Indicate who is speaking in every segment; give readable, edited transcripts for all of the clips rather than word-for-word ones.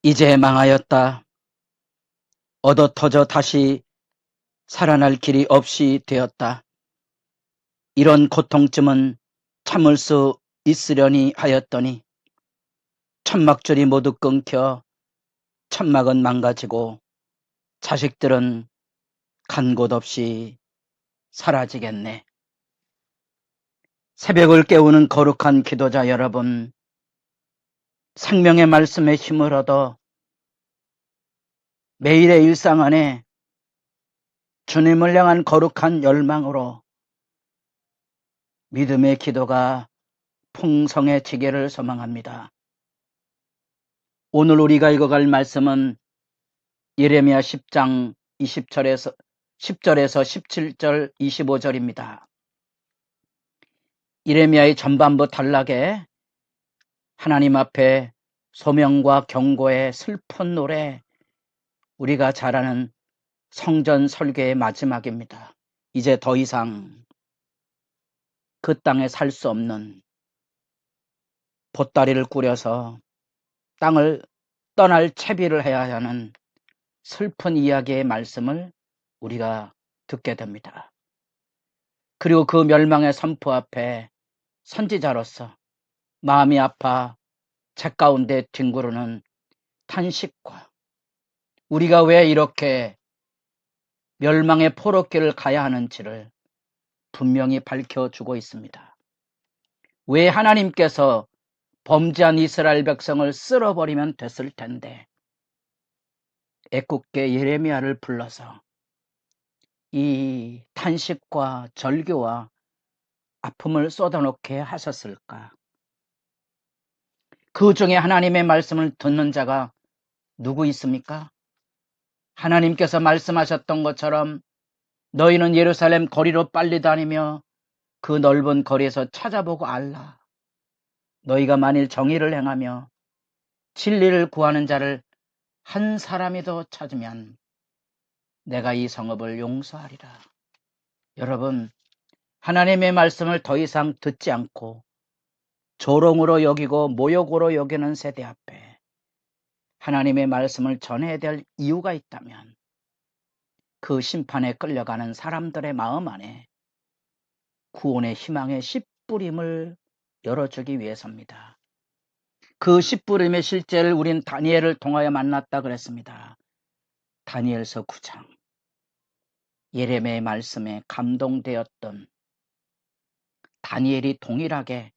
Speaker 1: 이제 망하였다. 얻어터져 다시 살아날 길이 없이 되었다. 이런 고통쯤은 참을 수 있으려니 하였더니 천막줄이 모두 끊겨 천막은 망가지고 자식들은 간 곳 없이 사라지겠네. 새벽을 깨우는 거룩한 기도자 여러분, 생명의 말씀에 힘을 얻어 매일의 일상 안에 주님을 향한 거룩한 열망으로 믿음의 기도가 풍성해지기를 소망합니다. 오늘 우리가 읽어갈 말씀은 예레미야 10장 10절에서 17절 25절입니다. 예레미야의 전반부 단락에 하나님 앞에 소명과 경고의 슬픈 노래, 우리가 잘 아는 성전 설계의 마지막입니다. 이제 더 이상 그 땅에 살 수 없는 보따리를 꾸려서 땅을 떠날 채비를 해야 하는 슬픈 이야기의 말씀을 우리가 듣게 됩니다. 그리고 그 멸망의 선포 앞에 선지자로서 마음이 아파 제 가운데 뒹구르는 탄식과 우리가 왜 이렇게 멸망의 포로길을 가야 하는지를 분명히 밝혀주고 있습니다. 왜 하나님께서 범죄한 이스라엘 백성을 쓸어버리면 됐을 텐데 애꿎게 예레미야를 불러서 이 탄식과 절규와 아픔을 쏟아놓게 하셨을까? 그 중에 하나님의 말씀을 듣는 자가 누구 있습니까? 하나님께서 말씀하셨던 것처럼 너희는 예루살렘 거리로 빨리 다니며 그 넓은 거리에서 찾아보고 알라. 너희가 만일 정의를 행하며 진리를 구하는 자를 한 사람이도 찾으면 내가 이 성읍을 용서하리라. 여러분, 하나님의 말씀을 더 이상 듣지 않고 조롱으로 여기고 모욕으로 여기는 세대 앞에 하나님의 말씀을 전해야 될 이유가 있다면 그 심판에 끌려가는 사람들의 마음 안에 구원의 희망의 씨뿌림을 열어주기 위해서입니다. 그 씨뿌림의 실제를 우린 다니엘을 통하여 만났다 그랬습니다. 다니엘서 9장. 예레미야의 말씀에 감동되었던 다니엘이 동일하게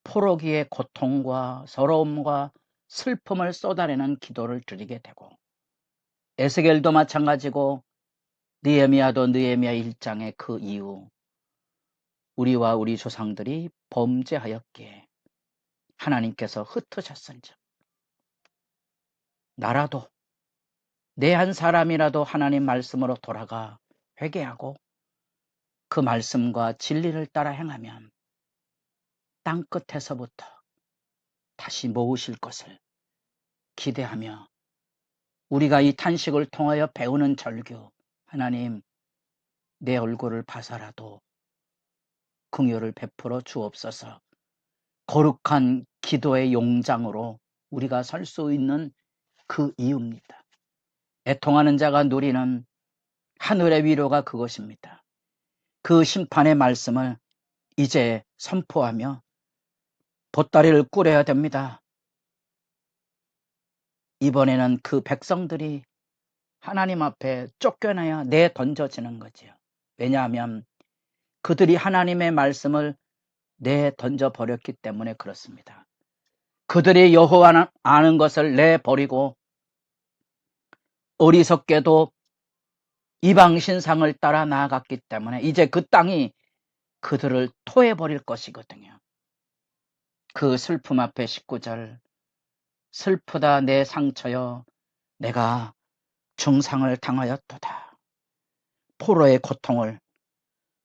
Speaker 1: 포로기의 고통과 서러움과 슬픔을 쏟아내는 기도를 드리게 되고 에스겔도 마찬가지고 느헤미야도 느헤미야 1장의 그 이후 우리와 우리 조상들이 범죄하였기에 하나님께서 흩으셨은즉 나라도 내 한 사람이라도 하나님 말씀으로 돌아가 회개하고 그 말씀과 진리를 따라 행하면 땅끝에서부터 다시 모으실 것을 기대하며 우리가 이 탄식을 통하여 배우는 절규, 하나님 내 얼굴을 봐서라도 긍휼을 베풀어 주옵소서. 거룩한 기도의 용장으로 우리가 설 수 있는 그 이유입니다. 애통하는 자가 누리는 하늘의 위로가 그것입니다. 그 심판의 말씀을 이제 선포하며 보따리를 꾸려야 됩니다. 이번에는 그 백성들이 하나님 앞에 쫓겨나야 내던져지는 거지요. 왜냐하면 그들이 하나님의 말씀을 내던져 버렸기 때문에 그렇습니다. 그들이 여호와 아는 것을 내버리고 어리석게도 이방 신상을 따라 나아갔기 때문에 이제 그 땅이 그들을 토해버릴 것이거든요. 그 슬픔 앞에 19절, 슬프다 내 상처여 내가 중상을 당하였도다. 포로의 고통을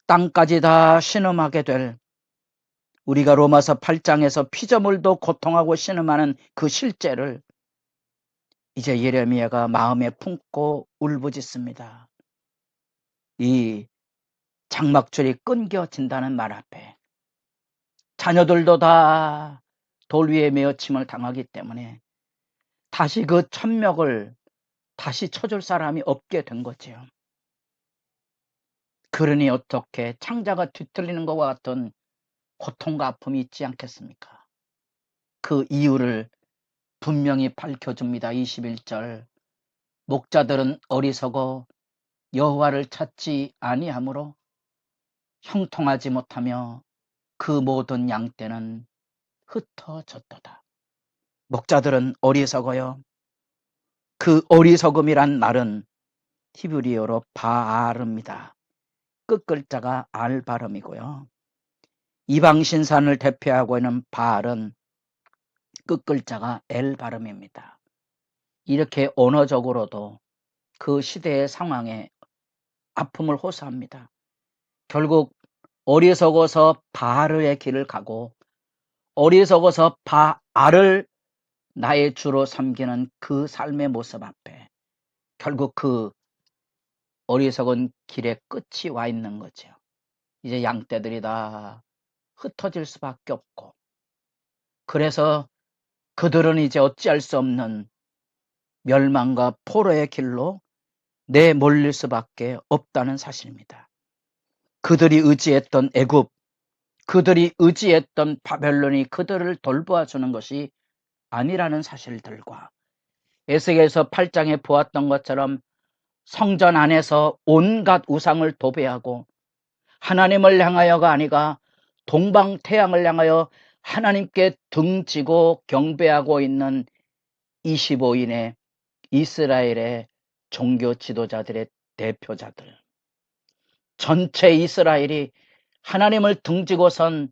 Speaker 1: 땅까지 다 신음하게 될, 우리가 로마서 8장에서 피조물도 고통하고 신음하는 그 실제를 이제 예레미야가 마음에 품고 울부짖습니다. 이 장막줄이 끊겨진다는 말 앞에 자녀들도 다 돌 위에 메어침을 당하기 때문에 다시 그 천명을 다시 쳐줄 사람이 없게 된 거지요. 그러니 어떻게 창자가 뒤틀리는 것과 같은 고통과 아픔이 있지 않겠습니까? 그 이유를 분명히 밝혀줍니다. 21절. 목자들은 어리석어 여호와를 찾지 아니하므로 형통하지 못하며 그 모든 양떼는 흩어졌도다. 목자들은 어리석어요. 그 어리석음이란 말은 히브리어로 바알입니다. 끝글자가 알 발음이고요. 이방 신산을 대표하고 있는 바알은 끝글자가 엘 발음입니다. 이렇게 언어적으로도 그 시대의 상황에 아픔을 호소합니다. 결국 어리석어서 바알의 길을 가고 어리석어서 바알을 나의 주로 섬기는 그 삶의 모습 앞에 결국 그 어리석은 길의 끝이 와 있는 거죠. 이제 양떼들이 다 흩어질 수밖에 없고, 그래서 그들은 이제 어찌할 수 없는 멸망과 포로의 길로 내몰릴 수밖에 없다는 사실입니다. 그들이 의지했던 애굽, 그들이 의지했던 바벨론이 그들을 돌보아주는 것이 아니라는 사실들과 에스겔서 8장에 보았던 것처럼 성전 안에서 온갖 우상을 도배하고 하나님을 향하여가 아니라 동방 태양을 향하여 하나님께 등지고 경배하고 있는 25인의 이스라엘의 종교 지도자들의 대표자들, 전체 이스라엘이 하나님을 등지고선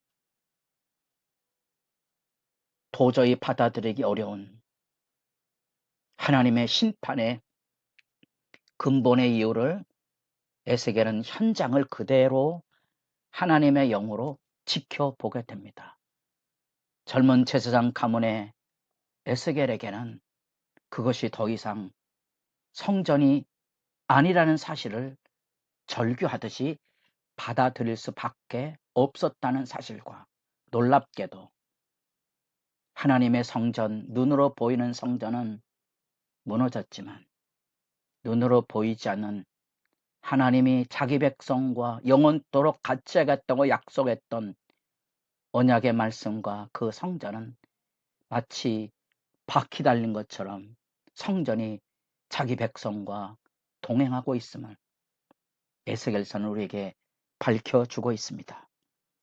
Speaker 1: 도저히 받아들이기 어려운 하나님의 심판의 근본의 이유를 에스겔은 현장을 그대로 하나님의 영으로 지켜보게 됩니다. 젊은 제사장 가문의 에스겔에게는 그것이 더 이상 성전이 아니라는 사실을 절규하듯이 받아들일 수밖에 없었다는 사실과 놀랍게도 하나님의 성전, 눈으로 보이는 성전은 무너졌지만 눈으로 보이지 않는 하나님이 자기 백성과 영원토록 같이 하겠다고 약속했던 언약의 말씀과 그 성전은 마치 바퀴 달린 것처럼 성전이 자기 백성과 동행하고 있음을 에스겔서는 우리에게 밝혀주고 있습니다.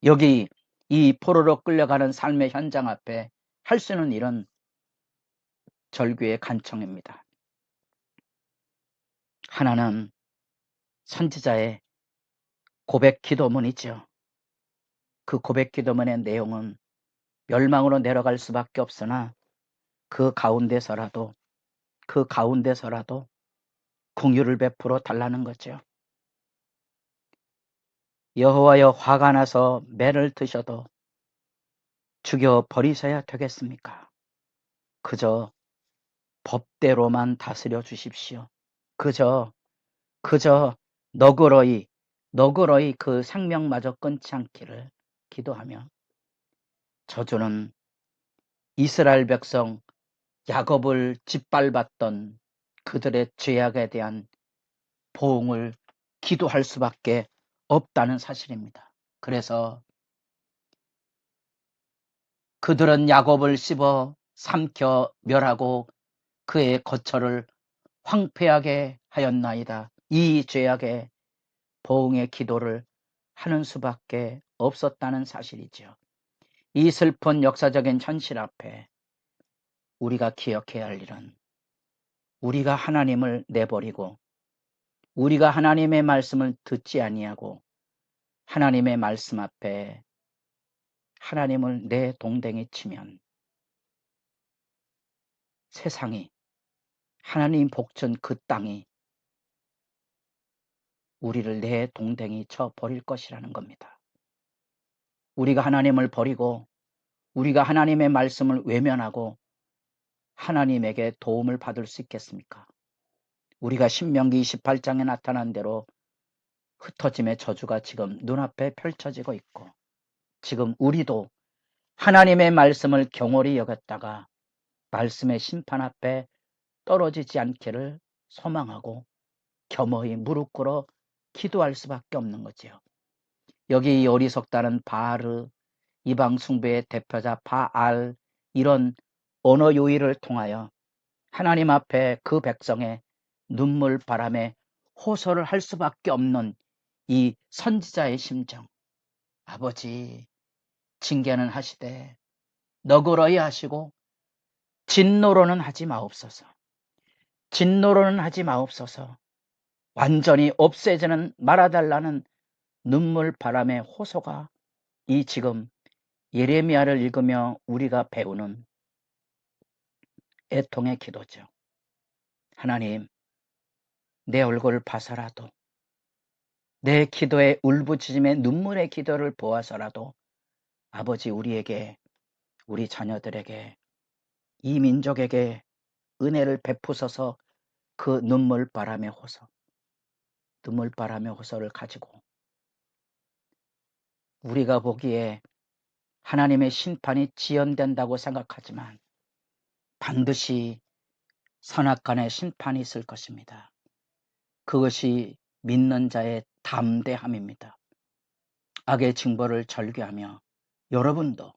Speaker 1: 여기 이 포로로 끌려가는 삶의 현장 앞에 할 수 있는 일은 절규의 간청입니다. 하나는 선지자의 고백 기도문이죠. 그 고백 기도문의 내용은 멸망으로 내려갈 수밖에 없으나 그 가운데서라도 긍휼을 베풀어 달라는 거죠. 여호와여, 화가 나서 매를 드셔도 죽여 버리셔야 되겠습니까? 그저 법대로만 다스려 주십시오. 그저 너그러이 그 생명마저 끊지 않기를 기도하며, 저주는 이스라엘 백성 야곱을 짓밟았던 그들의 죄악에 대한 보응을 기도할 수밖에 없다는 사실입니다. 그래서 그들은 야곱을 씹어 삼켜 멸하고 그의 거처를 황폐하게 하였나이다. 이 죄악에 보응의 기도를 하는 수밖에 없었다는 사실이죠. 이 슬픈 역사적인 현실 앞에 우리가 기억해야 할 일은, 우리가 하나님을 내버리고 우리가 하나님의 말씀을 듣지 아니하고 하나님의 말씀 앞에 하나님을 내 동댕이 치면 세상이, 하나님 복전 그 땅이 우리를 내 동댕이 쳐 버릴 것이라는 겁니다. 우리가 하나님을 버리고 우리가 하나님의 말씀을 외면하고 하나님에게 도움을 받을 수 있겠습니까? 우리가 신명기 28장에 나타난 대로 흩어짐의 저주가 지금 눈앞에 펼쳐지고 있고, 지금 우리도 하나님의 말씀을 경홀히 여겼다가 말씀의 심판 앞에 떨어지지 않기를 소망하고 겸허히 무릎 꿇어 기도할 수밖에 없는 거지요. 여기 이 어리석다는 바알, 이방 숭배의 대표자 바알, 이런 언어 요의를 통하여 하나님 앞에 그 백성의 눈물 바람에 호소를 할 수밖에 없는 이 선지자의 심정. 아버지, 징계는 하시되 너그러이 하시고 진노로는 하지 마옵소서. 진노로는 하지 마옵소서. 완전히 없애지는 말아달라는 눈물 바람의 호소가 이 지금 예레미야를 읽으며 우리가 배우는 애통의 기도죠. 하나님, 내 얼굴을 봐서라도, 내 기도의 울부짖음의 눈물의 기도를 보아서라도 아버지, 우리에게, 우리 자녀들에게, 이 민족에게 은혜를 베푸소서. 그 눈물바람의 호소, 눈물바람의 호소를 가지고 우리가 보기에 하나님의 심판이 지연된다고 생각하지만 반드시 선악간의 심판이 있을 것입니다. 그것이 믿는 자의 담대함입니다. 악의 징벌을 절개하며 여러분도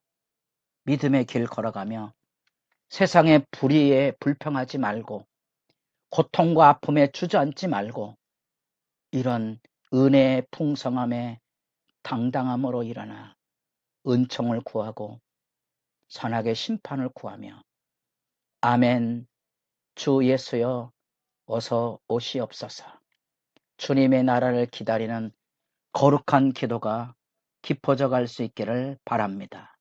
Speaker 1: 믿음의 길 걸어가며 세상의 불의에 불평하지 말고 고통과 아픔에 주저앉지 말고 이런 은혜의 풍성함에 당당함으로 일어나 은총을 구하고 선악의 심판을 구하며 아멘, 주 예수여 어서 오시옵소서. 주님의 나라를 기다리는 거룩한 기도가 깊어져 갈 수 있기를 바랍니다.